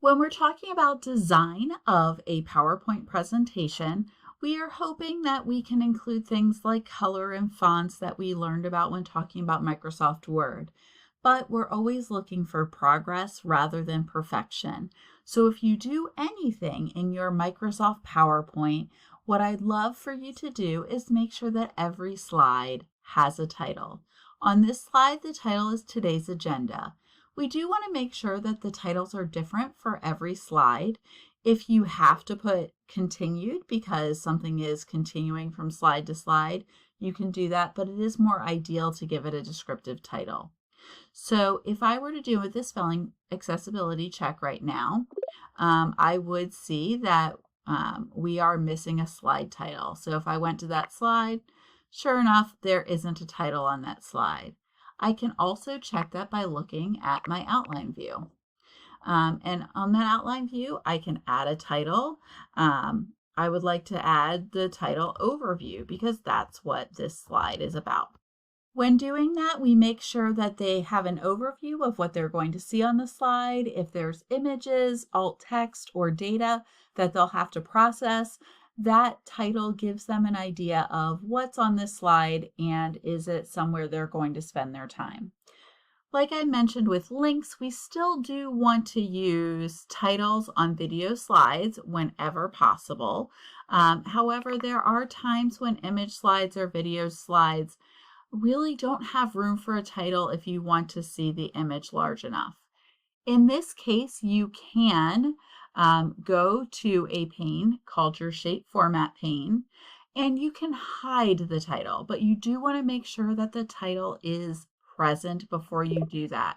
When we're talking about design of a PowerPoint presentation, we are hoping that we can include things like color and fonts that we learned about when talking about Microsoft Word. But we're always looking for progress rather than perfection. So if you do anything in your Microsoft PowerPoint, what I'd love for you to do is make sure that every slide has a title. On this slide, the title is today's agenda. We do want to make sure that the titles are different for every slide. If you have to put continued because something is continuing from slide to slide, you can do that, but it is more ideal to give it a descriptive title. So if I were to do this spelling accessibility check right now, I would see that we are missing a slide title. So if I went to that slide, sure enough, there isn't a title on that slide. I can also check that by looking at my outline view. And on that outline view, I can add a title. I would like to add the title overview because that's what this slide is about. When doing that, we make sure that they have an overview of what they're going to see on the slide. If there's images, alt text, or data that they'll have to process, that title gives them an idea of what's on this slide and is it somewhere they're going to spend their time. Like I mentioned with links, we still do want to use titles on video slides whenever possible. However, there are times when image slides or video slides really don't have room for a title if you want to see the image large enough. In this case, you can go to a pane called your Shape Format pane, and you can hide the title, but you do want to make sure that the title is present before you do that.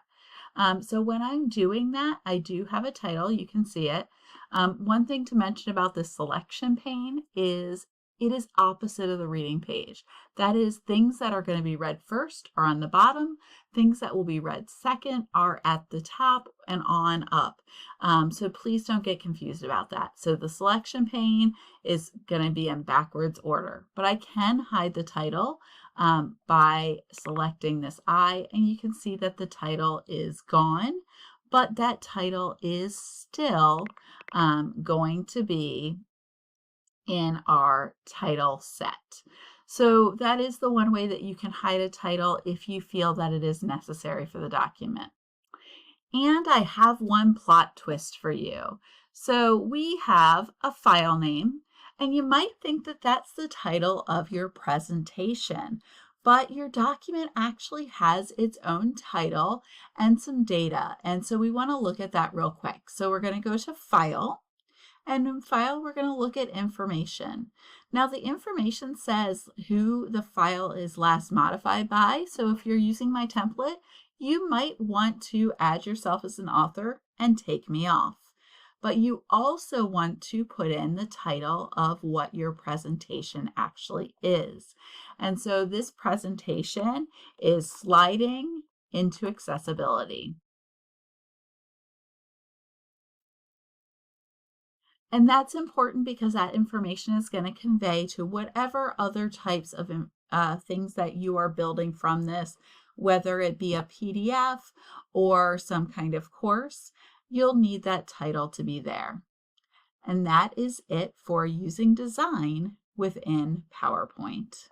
So when I'm doing that, I do have a title. You can see it. One thing to mention about the selection pane is it is opposite of the reading page. That is, things that are going to be read first are on the bottom. Things that will be read second are at the top and on up. So please don't get confused about that. So the selection pane is going to be in backwards order, but I can hide the title by selecting this eye, and you can see that the title is gone, but that title is still going to be in our title set. So that is the one way that you can hide a title if you feel that it is necessary for the document. And I have one plot twist for you. So we have a file name, and you might think that that's the title of your presentation, but your document actually has its own title and some data. And so we want to look at that real quick. So we're going to go to File. And in File, we're going to look at information. Now, the information says who the file is last modified by. So if you're using my template, you might want to add yourself as an author and take me off. But you also want to put in the title of what your presentation actually is. And so this presentation is Sliding into Accessibility. And that's important because that information is going to convey to whatever other types of things that you are building from this, whether it be a PDF or some kind of course, you'll need that title to be there. And that is it for using design within PowerPoint.